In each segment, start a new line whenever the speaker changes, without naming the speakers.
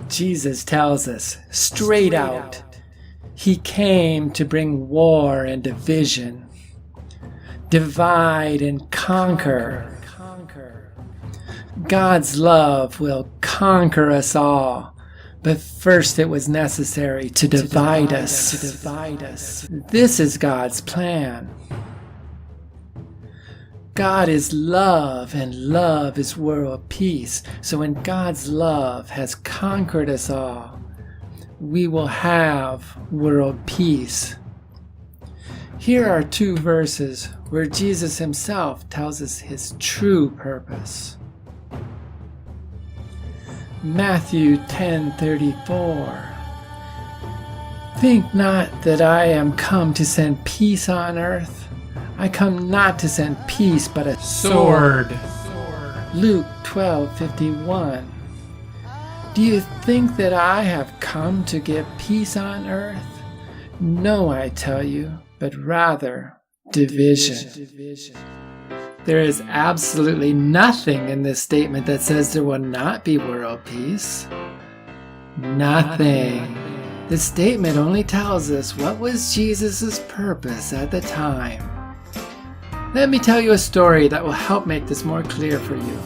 Jesus tells us straight out, he came to bring war and division, divide and conquer. God's love will conquer us all, but first it was necessary to divide us. This is God's plan. God is love, and love is world peace. So when God's love has conquered us all, we will have world peace. Here are two verses where Jesus himself tells us his true purpose. Matthew 10:34. Think not that I am come to send peace on earth. I come not to send peace, but a sword. Luke 12:51. Do you think that I have come to give peace on earth? No, I tell you, but rather division. There is absolutely nothing in this statement that says there will not be world peace. Nothing. The statement only tells us what was Jesus' purpose at the time. Let me tell you a story that will help make this more clear for you.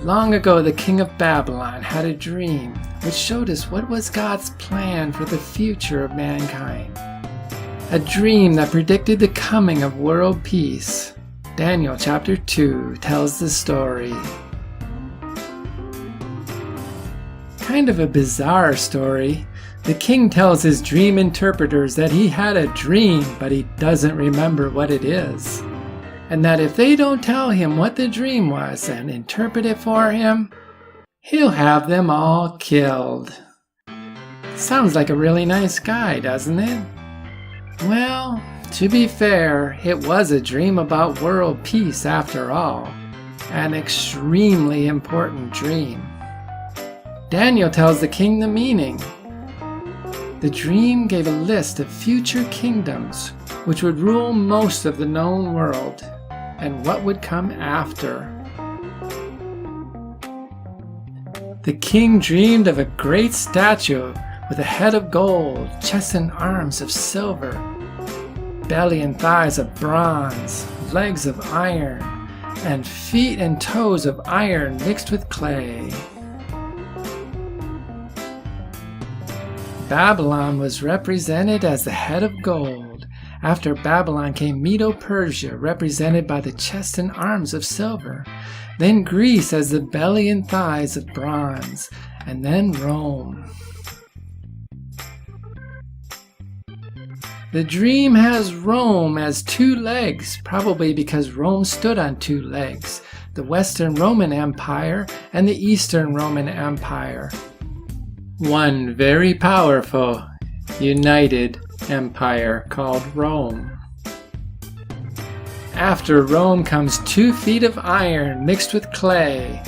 Long ago, the king of Babylon had a dream which showed us what was God's plan for the future of mankind. A dream that predicted the coming of world peace. Daniel chapter 2 tells the story. Kind of a bizarre story. The king tells his dream interpreters that he had a dream, but he doesn't remember what it is. And that if they don't tell him what the dream was and interpret it for him, he'll have them all killed. Sounds like a really nice guy, doesn't it? Well, to be fair, it was a dream about world peace after all. An extremely important dream. Daniel tells the king the meaning. The dream gave a list of future kingdoms which would rule most of the known world, and what would come after. The king dreamed of a great statue with a head of gold, chest and arms of silver, belly and thighs of bronze, legs of iron, and feet and toes of iron mixed with clay. Babylon was represented as the head of gold. After Babylon came Medo-Persia, represented by the chest and arms of silver. Then Greece as the belly and thighs of bronze. And then Rome. The dream has Rome as two legs, probably because Rome stood on two legs. The Western Roman Empire and the Eastern Roman Empire. One very powerful, united empire called Rome. After Rome comes 2 feet of iron mixed with clay.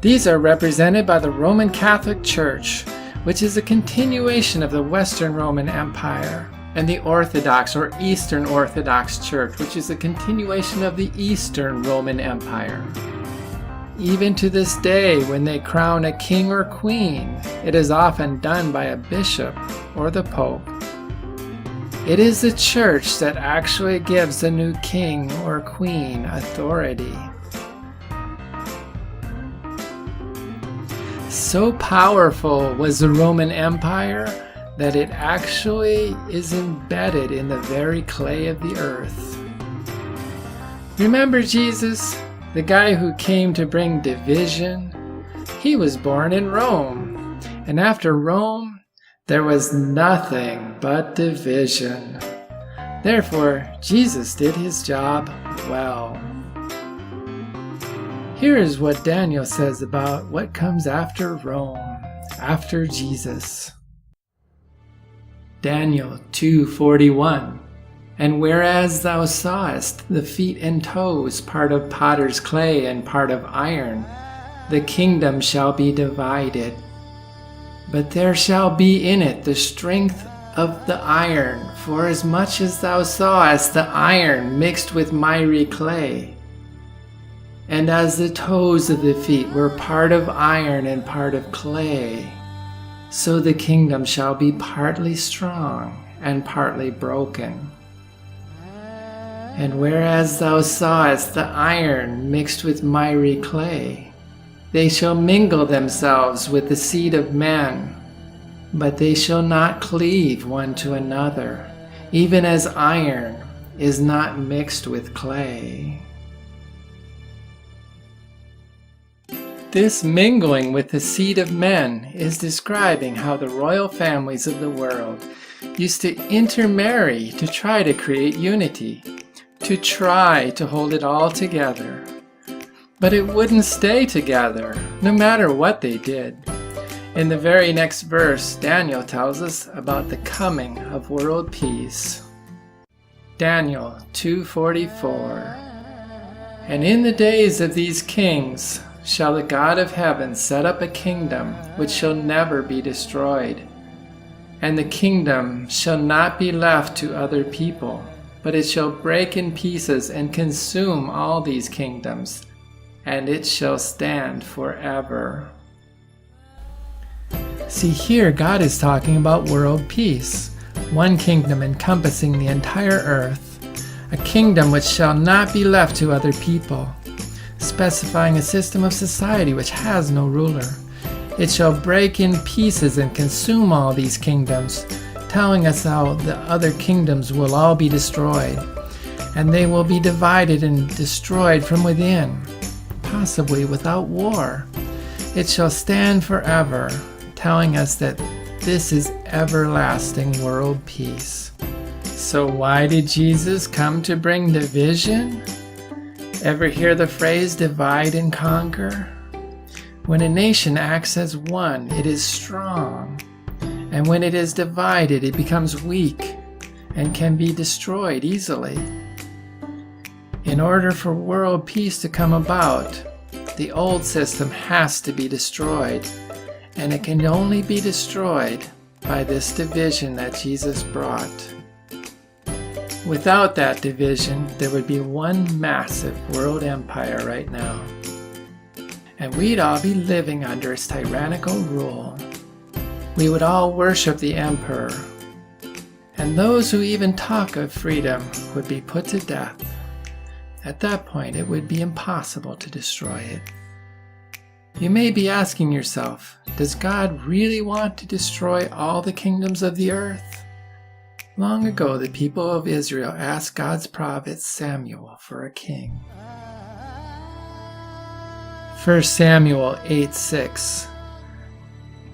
These are represented by the Roman Catholic Church, which is a continuation of the Western Roman Empire, and the Orthodox or Eastern Orthodox Church, which is a continuation of the Eastern Roman Empire. Even to this day, when they crown a king or queen, it is often done by a bishop or the pope. It is the church that actually gives the new king or queen authority. So powerful was the Roman Empire that it actually is embedded in the very clay of the earth. Remember Jesus, the guy who came to bring division? He was born in Rome, and after Rome, there was nothing but division. Therefore, Jesus did his job well. Here is what Daniel says about what comes after Rome, after Jesus. Daniel 2:41. And whereas thou sawest the feet and toes, part of potter's clay and part of iron, the kingdom shall be divided. But there shall be in it the strength of the iron, for as much as thou sawest the iron mixed with miry clay. And as the toes of the feet were part of iron and part of clay, So the kingdom shall be partly strong and partly broken. And whereas thou sawest the iron mixed with miry clay, they shall mingle themselves with the seed of men, but they shall not cleave one to another, even as iron is not mixed with clay. This mingling with the seed of men is describing how the royal families of the world used to intermarry to try to create unity, to try to hold it all together. But it wouldn't stay together, no matter what they did. In the very next verse, Daniel tells us about the coming of world peace. Daniel 2:44. And in the days of these kings shall the God of heaven set up a kingdom which shall never be destroyed. And the kingdom shall not be left to other people, but it shall break in pieces and consume all these kingdoms, and it shall stand forever. See, here God is talking about world peace, one kingdom encompassing the entire earth, a kingdom which shall not be left to other people, specifying a system of society which has no ruler. It shall break in pieces and consume all these kingdoms, telling us how the other kingdoms will all be destroyed, and they will be divided and destroyed from within, possibly without war. It shall stand forever, telling us that this is everlasting world peace. So why did Jesus come to bring division? Ever hear the phrase divide and conquer? When a nation acts as one, it is strong. And when it is divided, it becomes weak and can be destroyed easily. In order for world peace to come about, the old system has to be destroyed. And it can only be destroyed by this division that Jesus brought. Without that division, there would be one massive world empire right now. And we'd all be living under its tyrannical rule. We would all worship the emperor. And those who even talk of freedom would be put to death. At that point, it would be impossible to destroy it. You may be asking yourself, does God really want to destroy all the kingdoms of the earth? Long ago, the people of Israel asked God's prophet Samuel for a king. 1 Samuel 8:6.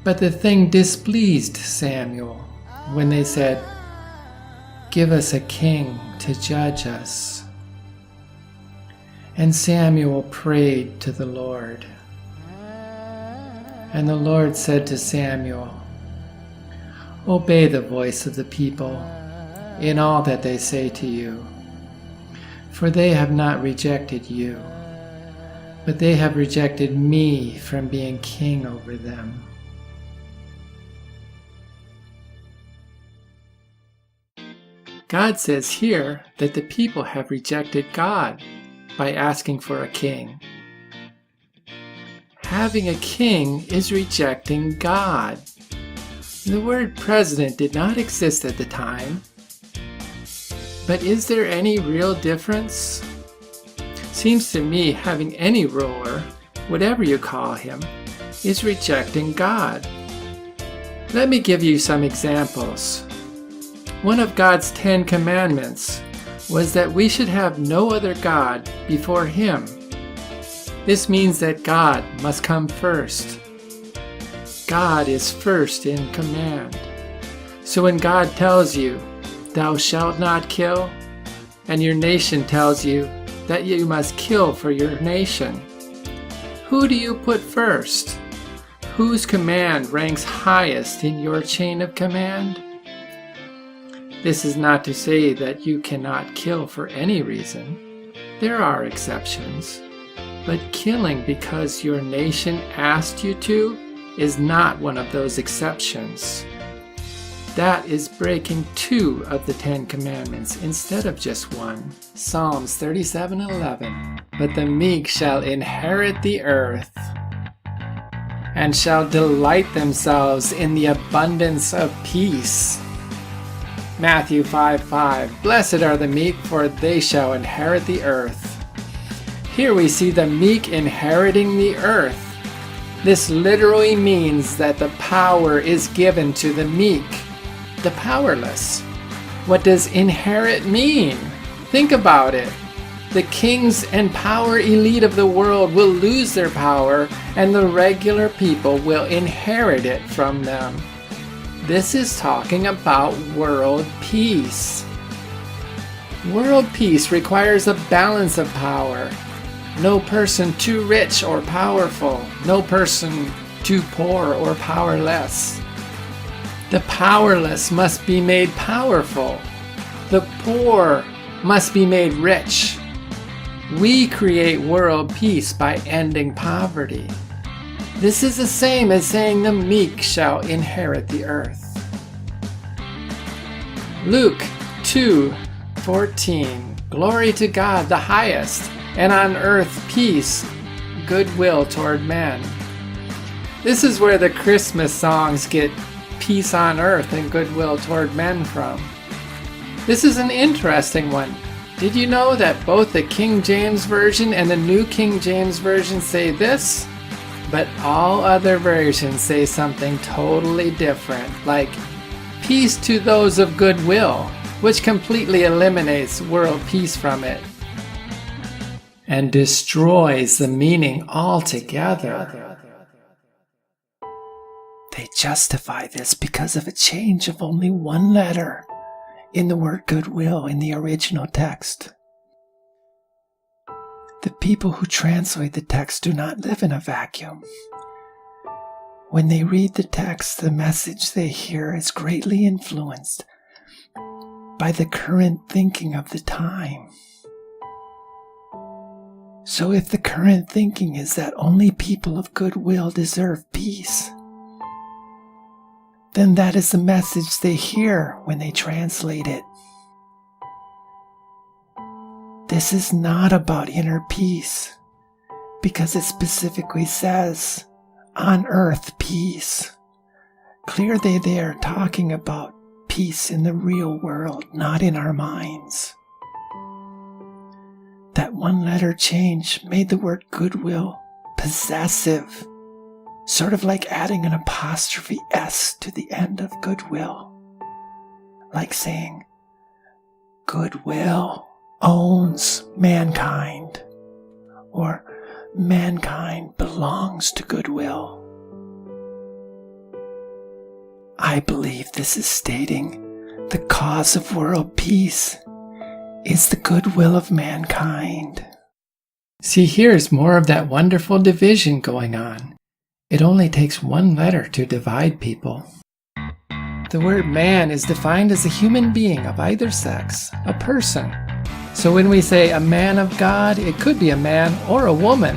But the thing displeased Samuel when they said, "Give us a king to judge us." And Samuel prayed to the Lord. And the Lord said to Samuel, "Obey the voice of the people in all that they say to you, for they have not rejected you, but they have rejected me from being king over them." God says here that the people have rejected God by asking for a king. Having a king is rejecting God. The word president did not exist at the time. But is there any real difference? Seems to me having any ruler, whatever you call him, is rejecting God. Let me give you some examples. One of God's 10 commandments was that we should have no other God before him. This means that God must come first. God is first in command. So when God tells you, "Thou shalt not kill," and your nation tells you that you must kill for your nation, who do you put first? Whose command ranks highest in your chain of command? This is not to say that you cannot kill for any reason. There are exceptions. But killing because your nation asked you to is not one of those exceptions. That is breaking 2 of the 10 commandments instead of just 1. Psalms 37:11. But the meek shall inherit the earth. and shall delight themselves in the abundance of peace. Matthew 5:5. Blessed are the meek, for they shall inherit the earth. Here we see the meek inheriting the earth. This literally means that the power is given to the meek, the powerless. What does inherit mean? Think about it. The kings and power elite of the world will lose their power, and the regular people will inherit it from them. This is talking about world peace. World peace requires a balance of power. No person too rich or powerful. No person too poor or powerless. The powerless must be made powerful. The poor must be made rich. We create world peace by ending poverty. This is the same as saying the meek shall inherit the earth. Luke 2:14. Glory to God the highest, and on earth peace, goodwill toward men. This is where the Christmas songs get peace on earth and goodwill toward men from. This is an interesting one. Did you know that both the King James Version and the New King James Version say this? But all other versions say something totally different, like peace to those of goodwill, which completely eliminates world peace from it and destroys the meaning altogether. They justify this because of a change of only one letter in the word goodwill in the original text. The people who translate the text do not live in a vacuum. When they read the text, the message they hear is greatly influenced by the current thinking of the time. So if the current thinking is that only people of goodwill deserve peace, then that is the message they hear when they translate it. This is not about inner peace, because it specifically says, on earth peace. Clearly they are talking about peace in the real world, not in our minds. That one letter change made the word goodwill possessive, sort of like adding an apostrophe S to the end of goodwill. Like saying, goodwill owns mankind, or mankind belongs to goodwill. I believe this is stating the cause of world peace is the goodwill of mankind. See, here's more of that wonderful division going on. It only takes one letter to divide people. The word man is defined as a human being of either sex, a person. So when we say a man of God, it could be a man or a woman.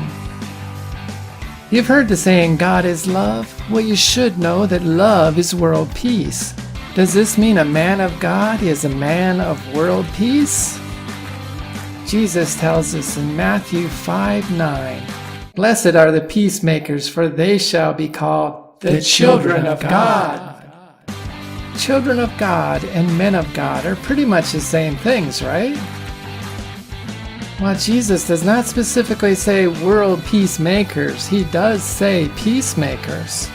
You've heard the saying, God is love? Well, you should know that love is world peace. Does this mean a man of God is a man of world peace? Jesus tells us in Matthew 5:9, Blessed are the peacemakers, for they shall be called the children of God. Children of God and men of God are pretty much the same things, right? While Jesus does not specifically say world peacemakers, he does say peacemakers.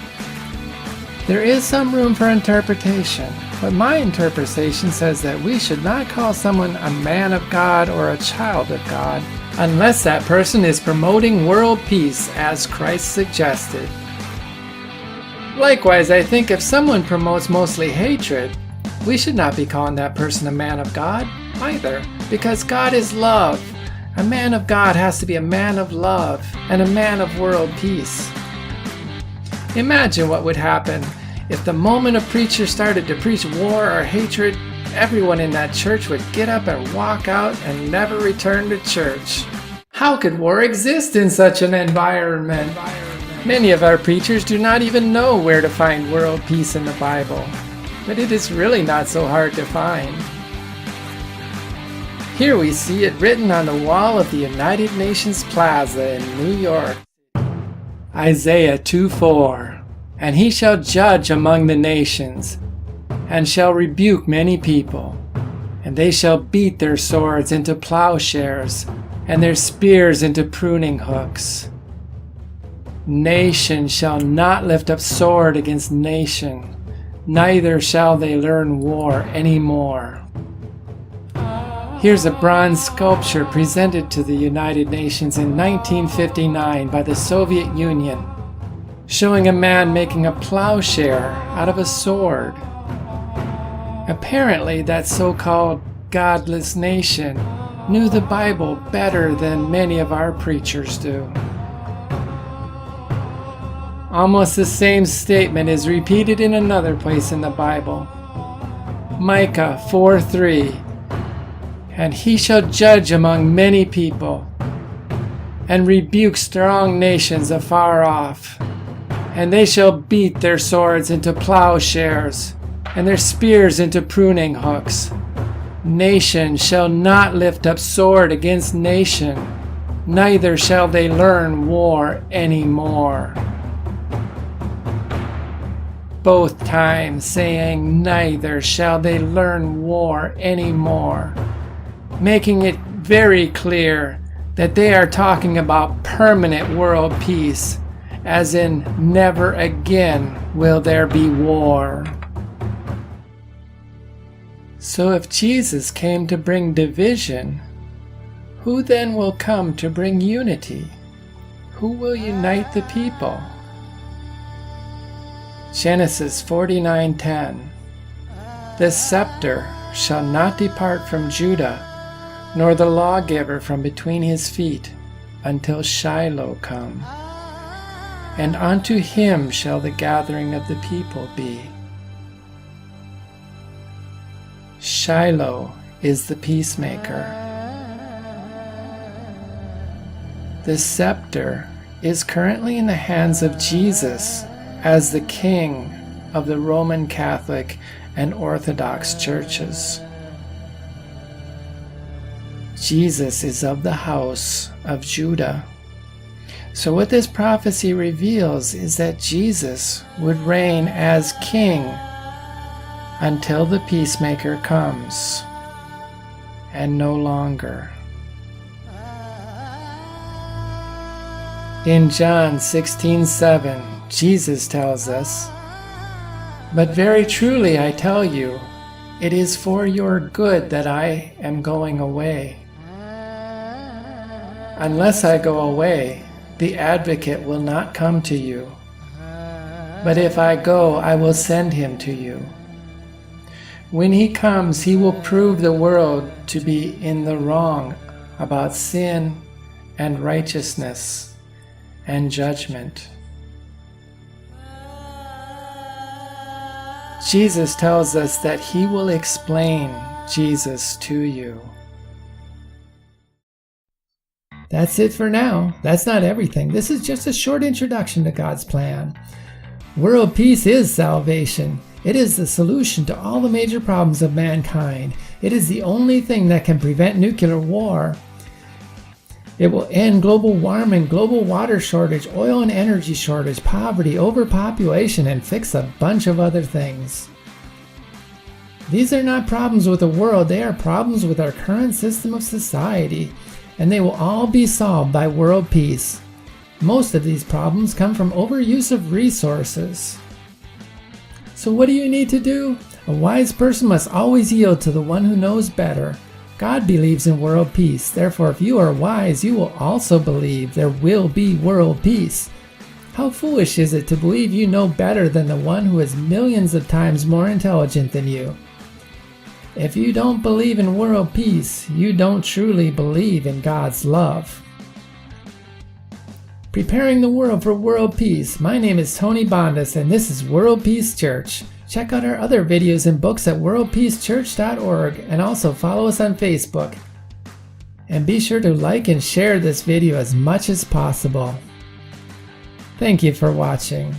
There is some room for interpretation, but my interpretation says that we should not call someone a man of God or a child of God unless that person is promoting world peace as Christ suggested. Likewise, I think if someone promotes mostly hatred, we should not be calling that person a man of God either, because God is love. A man of God has to be a man of love and a man of world peace. Imagine what would happen if the moment a preacher started to preach war or hatred, everyone in that church would get up and walk out and never return to church. How could war exist in such an environment? Many of our preachers do not even know where to find world peace in the Bible, but it is really not so hard to find. Here we see it written on the wall of the United Nations Plaza in New York. Isaiah 2:4. And he shall judge among the nations, and shall rebuke many people, and they shall beat their swords into plowshares, and their spears into pruning hooks. Nation shall not lift up sword against nation, neither shall they learn war any more. Here's a bronze sculpture presented to the United Nations in 1959 by the Soviet Union, showing a man making a plowshare out of a sword. Apparently, that so-called godless nation knew the Bible better than many of our preachers do. Almost the same statement is repeated in another place in the Bible. Micah 4:3. And he shall judge among many people, and rebuke strong nations afar off. And they shall beat their swords into plowshares, and their spears into pruning hooks. Nation shall not lift up sword against nation, neither shall they learn war any more. Both times saying neither shall they learn war any more, making it very clear that they are talking about permanent world peace, as in never again will there be war. So if Jesus came to bring division, who then will come to bring unity? Who will unite the people? Genesis 49:10. The scepter shall not depart from Judah, nor the lawgiver from between his feet, until Shiloh come. And unto him shall the gathering of the people be. Shiloh is the peacemaker. The scepter is currently in the hands of Jesus as the King of the Roman Catholic and Orthodox churches. Jesus is of the house of Judah. So what this prophecy reveals is that Jesus would reign as king until the peacemaker comes, and no longer. In John 16:7, Jesus tells us, "But very truly I tell you, it is for your good that I am going away. Unless I go away, the advocate will not come to you. But if I go, I will send him to you. When he comes, he will prove the world to be in the wrong about sin and righteousness and judgment." Jesus tells us that he will explain Jesus to you. That's it for now. That's not everything. This is just a short introduction to God's plan. World peace is salvation. It is the solution to all the major problems of mankind. It is the only thing that can prevent nuclear war. It will end global warming, global water shortage, oil and energy shortage, poverty, overpopulation, and fix a bunch of other things. These are not problems with the world, they are problems with our current system of society, and they will all be solved by world peace. Most of these problems come from overuse of resources. So what do you need to do? A wise person must always yield to the one who knows better. God believes in world peace. Therefore, if you are wise, you will also believe there will be world peace. How foolish is it to believe you know better than the one who is millions of times more intelligent than you? If you don't believe in world peace, you don't truly believe in God's love. Preparing the world for world peace. My name is Tony Bondas, and this is World Peace Church. Check out our other videos and books at worldpeacechurch.org, and also follow us on Facebook. And be sure to like and share this video as much as possible. Thank you for watching.